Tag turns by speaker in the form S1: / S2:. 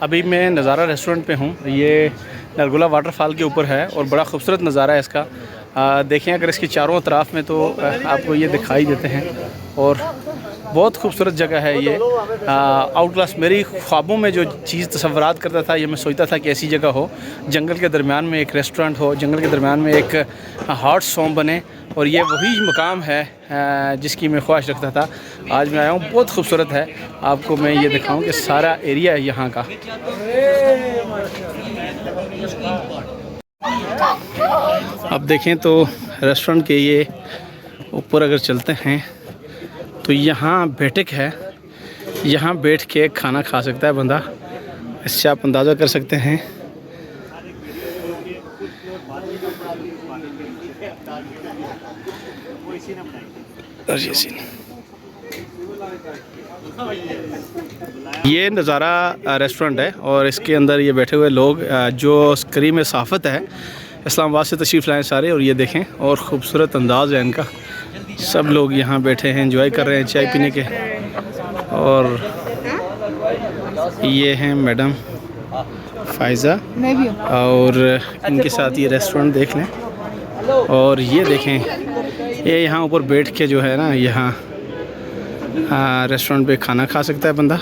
S1: अभी मैं नज़ारा रेस्टोरेंट पे हूँ। ये नरगुला वाटरफॉल के ऊपर है और बड़ा खूबसूरत नज़ारा है इसका। देखें अगर इसकी चारों तरफ में तो आपको ये दिखाई देते हैं और बहुत खूबसूरत जगह है ये। आउट क्लास मेरी ख्वाबों में जो चीज़ तसव्वुरात करता था, ये मैं सोचता था कि ऐसी जगह हो, जंगल के दरमियान में एक रेस्टोरेंट हो, जंगल के दरमियान में एक हॉट सॉम बने, और ये वही मकाम है जिसकी मैं ख्वाहिश रखता था। आज मैं आया हूँ, बहुत खूबसूरत है। आपको मैं ये दिखाऊँ कि सारा एरिया है यहाँ का। अब देखें तो रेस्टोरेंट के ये ऊपर अगर चलते हैं तो यहाँ बैठक है, यहाँ बैठ के खाना खा सकता है बंदा। इससे आप अंदाज़ा कर सकते हैं। ये नज़ारा रेस्टोरेंट है और इसके अंदर ये बैठे हुए लोग जो करीम सहाफ़त है, इस्लामाबाद से तशरीफ़ लाए सारे। और ये देखें और ख़ूबसूरत अंदाज़ है इनका। सब लोग यहाँ बैठे हैं, एंजॉय कर रहे हैं चाय पीने के। और ये हैं मैडम फ़ायज़ा, और इनके साथ ये रेस्टोरेंट देख लें। और ये देखें, ये यहाँ ऊपर बैठ के जो है ना, यहाँ रेस्टोरेंट पे खाना खा सकता है बंदा।